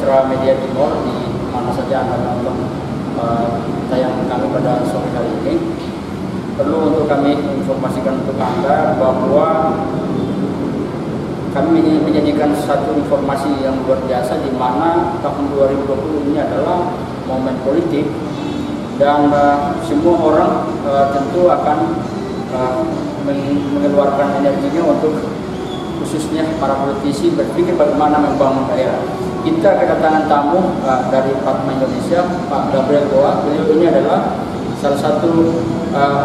Putra Media Timur di mana saja Anda nonton tayangan kami pada sore hari ini. Perlu untuk kami informasikan untuk Anda bahwa kami menyajikan satu informasi yang luar biasa, di mana tahun 2020 ini adalah momen politik dan semua orang tentu akan mengeluarkan energinya untuk khususnya para politisi berpikir bagaimana membangun daerah. Kita kedatangan tamu dari Padma Indonesia, Pak Gabriel Goa. Beliau ini adalah salah satu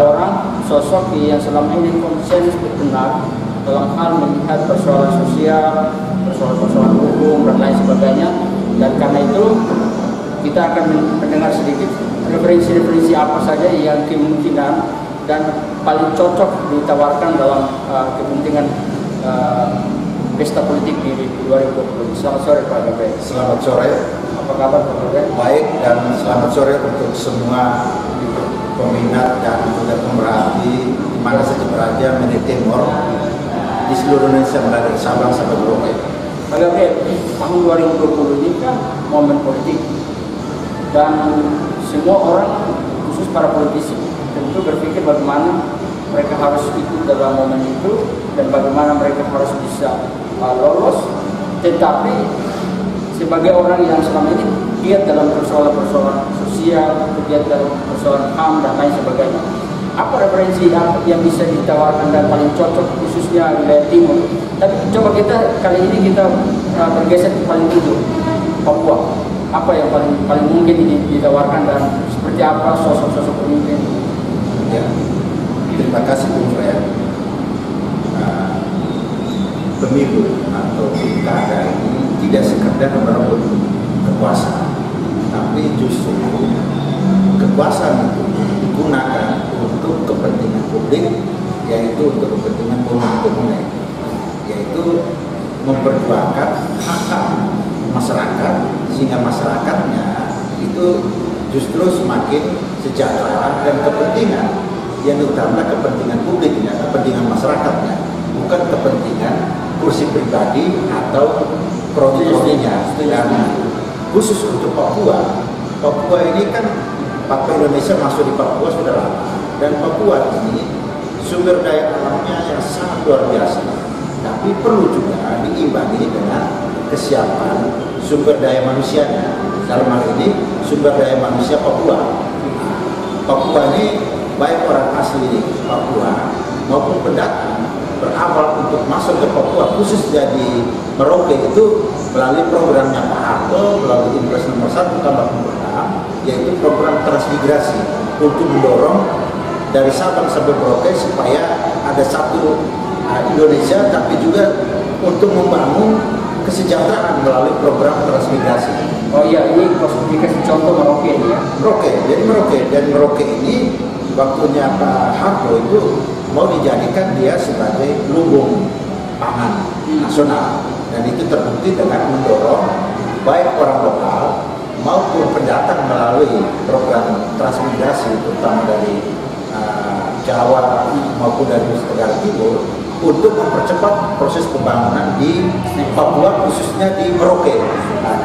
orang sosok yang selama ini konsen benar dalam hal melihat persoalan sosial, persoalan hukum dan lain sebagainya. Dan karena itu kita akan mendengar sedikit referensi-referensi apa saja yang kemungkinan dan paling cocok ditawarkan dalam kepentingan pesta politik di 2020. Selamat sore Pak Gabriel. Selamat sore. Apa kabar Pak Gabriel? Baik, dan selamat sore untuk semua peminat dan juga pemerhati di mana saja berada Media Timur di seluruh Indonesia, mulai dari Sabang sampai Merauke. Pak Gabriel, tahun 2020 ini kan momen politik dan semua orang, khusus para politisi, tentu berpikir bagaimana mereka harus ikut dalam momen itu dan bagaimana mereka harus bisa lolos. Tetapi sebagai orang yang selama ini giat dalam persoalan-persoalan sosial, giat dalam persoalan HAM dan lain sebagainya, apa referensi yang bisa ditawarkan dan paling cocok khususnya wilayah timur? Tapi coba kita kali ini kita bergeser ke paling ujung, Papua. Apa yang paling mungkin ditawarkan dan seperti apa sosok-sosok pemimpin? Ya, terima kasih Bung Freya. Pemilu atau pilkada ini tidak sekedar merebut kekuasaan, tapi justru kekuasaan itu digunakan untuk kepentingan publik, yaitu untuk kepentingan komunitas, yaitu memperjuangkan hak masyarakat sehingga masyarakatnya itu justru semakin sejahtera dan kepentingan yang utama kepentingan publiknya, kepentingan masyarakatnya, bukan kepentingan kursi pribadi atau profesinya. Dan khusus untuk Papua, Papua ini kan Papua Indonesia masuk di Papua sudah lama, dan Papua ini sumber daya alamnya yang sangat luar biasa, tapi perlu juga diimbangi dengan kesiapan sumber daya manusianya. Dalam hal ini sumber daya manusia Papua. Papua ini baik orang asli Papua maupun pendatang berawal untuk masuk ke Papua, khusus jadi Merauke itu melalui programnya Pak Harto, melalui Impres nomor 1 tahun 86, yaitu program transmigrasi untuk mendorong dari Sabang sampai Merauke supaya ada satu Indonesia, tapi juga untuk membangun kesejahteraan melalui program transmigrasi. Oh iya, ini dikasih contoh Merauke ini ya? Merauke, jadi Merauke ini waktunya Pak Harto itu mau dijadikan dia sebagai lumbung pangan nasional, dan itu terbukti dengan mendorong baik orang lokal maupun pendatang melalui program transmigrasi, terutama dari Jawa maupun dari Nusa Tenggara Timur, untuk mempercepat proses pembangunan di Papua, khususnya di Merauke. Nah,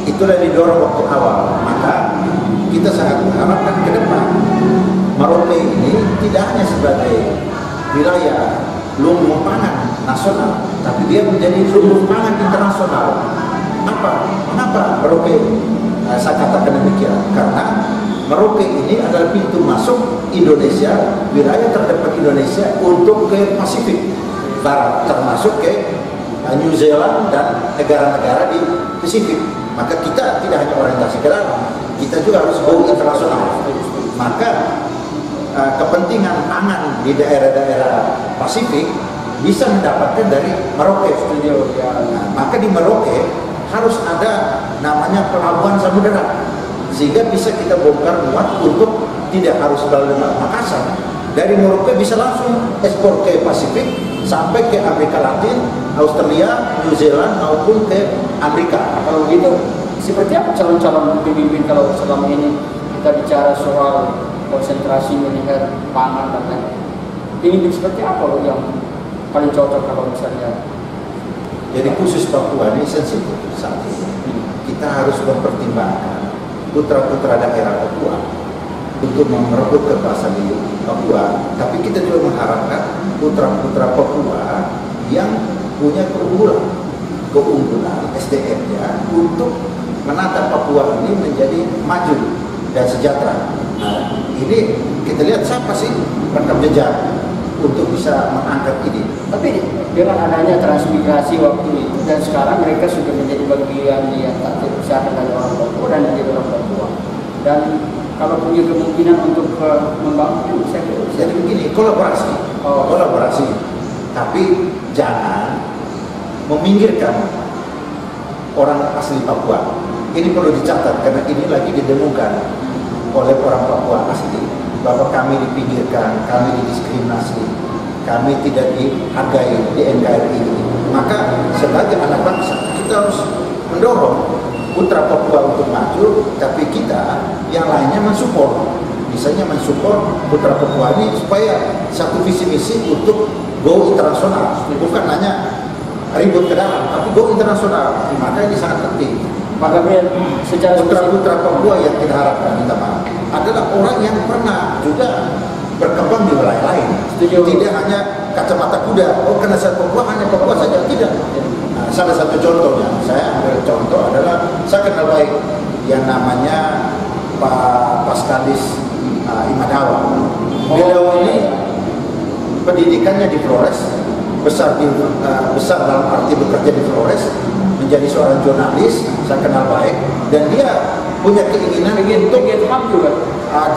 itulah didorong waktu awal. Maka kita sangat mengharapkan ke depan Merauke ini tidak hanya sebagai wilayah lumbung pangan nasional, tapi dia menjadi lumbung pangan internasional. Mengapa Merauke? Saya katakan demikian karena Merauke ini adalah pintu masuk Indonesia, wilayah terdekat Indonesia untuk ke Pasifik Barat, termasuk ke New Zealand dan negara-negara di Pasifik. Maka kita tidak hanya orientasi ke dalam, kita juga harus go internasional. Maka kepentingan pangan di daerah-daerah Pasifik bisa mendapatkan dari Merauke. Maka di Merauke harus ada namanya pelabuhan samudera, sehingga bisa kita bongkar muat untuk tidak harus melalui Makassar. Dari Merauke bisa langsung ekspor ke Pasifik sampai ke Amerika Latin, Australia, New Zealand maupun ke Amerika. Kalau begitu, seperti apa calon-calon pemimpin kalau selama ini kita bicara soal konsentrasi melihat pangan dan lain-lain? Pemimpin seperti apa loh yang paling cocok kalau misalnya? Jadi khusus Papua ini sensitif saat ini. kita harus mempertimbangkan putra-putra daerah Papua untuk merebut kekuasaan di Papua, tapi kita juga mengharapkan putra-putra Papua yang punya keunggulan SDM-nya untuk menata Papua ini menjadi maju dan sejahtera. Nah, ini kita lihat siapa sih rekam jejak untuk bisa mengangkat ini. Tapi dengan adanya transmigrasi waktu itu dan sekarang mereka sudah menjadi bagian yang tak terpisahkan dari orang Papua dan menjadi orang Papua. Dan kalau punya kemungkinan untuk membangun, saya kira jadi begini, kolaborasi, tapi jangan meminggirkan orang asli Papua. Ini perlu dicatat karena ini lagi didemukan oleh orang Papua asli bahwa kami dipinggirkan, kami didiskriminasi, kami tidak dihargai di NKRI. Maka sebagai anak bangsa kita harus mendorong putra Papua untuk maju, tapi kita yang lainnya mensupport. Misalnya mensupport putra Papua ini supaya satu visi misi untuk go internasional, bukan hanya ribut ke dalam, tapi go internasional. Maka ini sangat penting. Pak Gabriel, secara putra-putra Papua yang kita harapkan adalah orang yang pernah juga berkembang di wilayah lain. Tidak hanya kacamata kuda, oh karena saya Papua hanya Papua saja, tidak. Nah, salah satu contohnya, saya ambil contoh adalah saya kenal baik yang namanya Pak Paskalis Imadawa. Beliau ini pendidikannya di Flores, besar dalam arti bekerja di Flores, menjadi seorang jurnalis, saya kenal baik, dan dia punya keinginan untuk HAM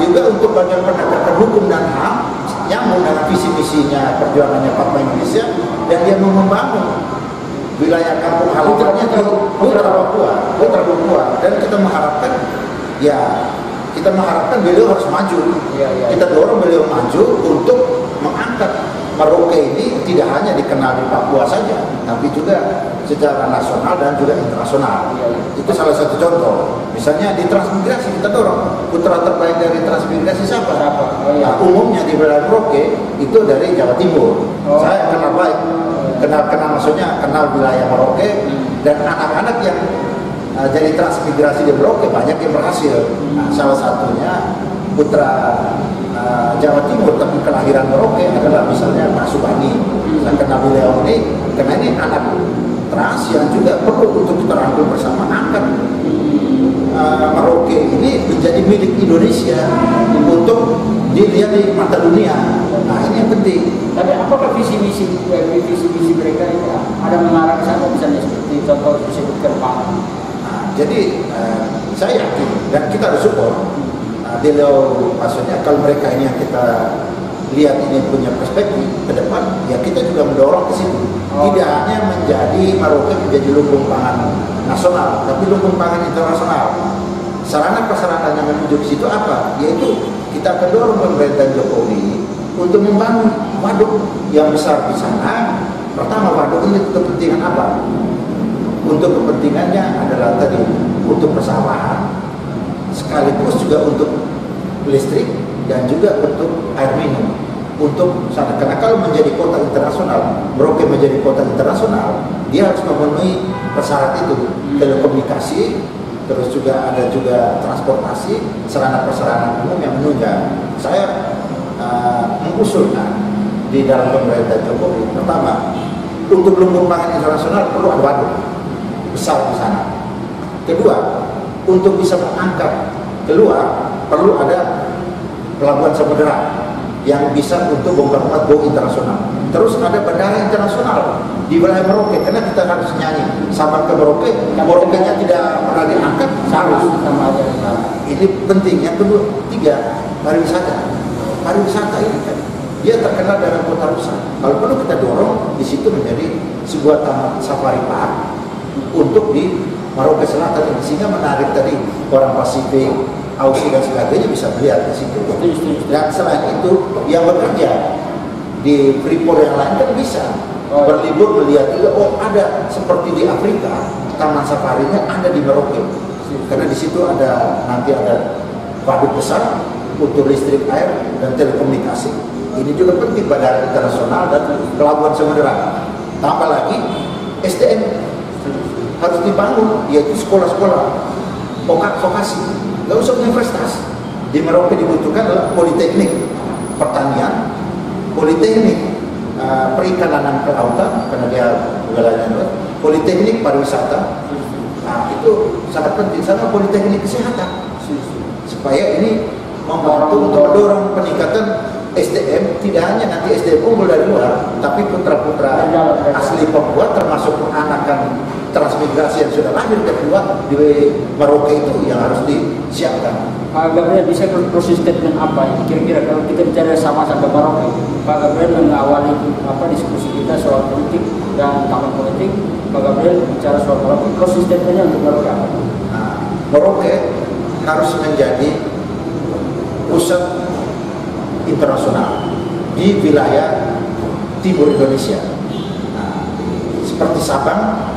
juga untuk bagian penegakan hukum dan HAM nyambung dengan visi misinya perjuangannya Papua Indonesia, dan dia mau membangun wilayah kampung halamannya di putra Papua, dan kita mengharapkan beliau harus maju. Kita dorong beliau maju untuk mengangkat Merauke ini tidak hanya dikenal di Papua saja, tapi juga secara nasional dan juga internasional. Itu salah satu contoh. Misalnya di transmigrasi kita dorong putra terbaik dari transmigrasi siapa? Nah, umumnya di wilayah Merauke itu dari Jawa Timur. Saya kenal baik, kenal wilayah Merauke, dan anak-anak yang jadi transmigrasi di Merauke banyak yang berhasil. Nah, salah satunya putra Jawa Timur tapi kelahiran Merauke adalah misalnya Pak Subani. Saya kenal beliau ini karena ini anak trans yang juga perlu untuk kita rangkul bersama, angkat Merauke ini menjadi milik Indonesia untuk dilihat di mata dunia. Nah, ini yang penting. Tapi apakah visi misi mereka itu ada mengarah ke sana, misalnya seperti contoh disebutkan pangan? Nah, jadi saya yakin dan kita harus support. Beliau maksudnya kalau mereka ini yang kita lihat ini punya perspektif ke depan, ya kita juga mendorong ke situ. Tidak hanya menjadi Merauke menjadi lumbung pangan nasional, tapi lumbung pangan internasional. Sarana prasarana yang menuju ke situ apa? Yaitu kita akan dorong pemerintah Jokowi untuk membangun waduk yang besar di sana. Pertama, waduk ini kepentingan apa? Untuk kepentingannya adalah tadi untuk persawahan, sekaligus juga untuk listrik dan juga untuk air minum untuk sana. Karena kalau menjadi kota internasional, Merauke menjadi kota internasional, dia harus memenuhi persyarat itu, telekomunikasi, terus juga ada juga transportasi, sarana prasarana umum yang menunjang. Saya mengusulkan di dalam pemerintah Jokowi, pertama, untuk lumbung pangan internasional perlu ada waduk besar di sana. Kedua, untuk bisa mengangkat keluar perlu ada pelabuhan Samudera yang bisa untuk bongkar muat go internasional. Terus ada bandara internasional di wilayah Merauke, karena kita harus nyanyi Sabang ke Merauke, Merauke-nya tidak pernah diangkat, harus sama aja. Ini penting. Yang kedua, tiga, pariwisata ini kan dia terkenal dengan kota rusa. Kalau perlu kita dorong di situ menjadi sebuah taman safari park untuk di Merauke Selatan, sehingga menarik tadi orang Pasifik, Aussie dan sebagainya bisa melihat di situ. Dan selain itu, yang bekerja di Freeport yang lain kan bisa berlibur melihat juga, oh ada seperti di Afrika, taman safarinya ada di Merauke. Karena di situ nanti ada waduk besar untuk listrik, air dan telekomunikasi. Ini juga penting pada internasional dan pelabuhan Samudera. Tambah lagi SDM harus dibangun, yaitu sekolah-sekolah vokasi, nggak usah universitas. Di Merauke dibutuhkan adalah politeknik pertanian, politeknik perikanan kelautan karena dia wilayahnya luas, politeknik pariwisata. Nah, itu sangat penting, sama politeknik kesehatan supaya ini membantu untuk mendorong peningkatan SDM, tidak hanya nanti SDM unggul dari luar, tapi putra-putra asli Papua termasuk penganakan transmigrasi yang sudah lahir kedua di Merauke itu yang harus disiapkan. Pak Gabriel, bisa closing statement apa ya? Kira-kira kalau kita bicara sama sampai Merauke, Pak Gabriel mengawali diskusi kita soal politik dan tahun politik. Pak Gabriel bicara soal Merauke, closing statementnya untuk Merauke apa? Nah, Merauke harus menjadi pusat internasional di wilayah timur Indonesia. Nah, seperti Sabang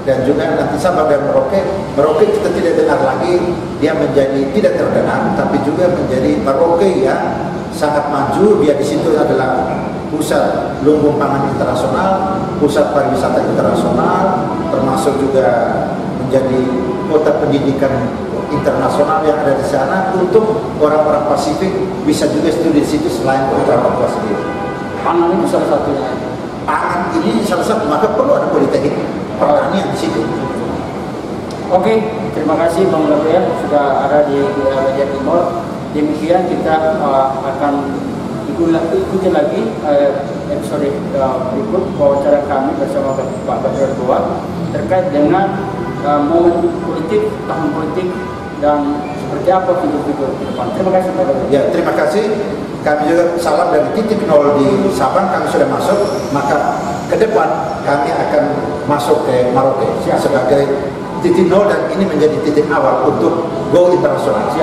dan juga nanti Sabang dan Merauke. Merauke kita tidak dengar lagi dia menjadi tidak terdengar, tapi juga menjadi Merauke yang sangat maju. Dia di situ adalah pusat lumbung pangan internasional, pusat pariwisata internasional, termasuk juga menjadi kota pendidikan internasional yang ada di sana untuk orang-orang Pasifik bisa juga studi di situ selain orang Papua sendiri. Pangan itu salah satunya. Pangan ini salah satu, maka perlu ada politeknik pertanian di situ. Oke, terima kasih Bang Gabriel sudah ada di Media Timur. Demikian kita akan ikuti lagi episode berikut wawancara kami bersama Pak Gabriel Goa terkait dengan momen politik, tahun politik, dan seperti apa figur-figur ke depan. Terima kasih Pak Gabriel. Ya, terima kasih. Kami juga salam dari titik nol di Sabang, kami sudah masuk, maka ke depan kami akan masuk ke Merauke sebagai titik nol dan ini menjadi titik awal untuk go internasional.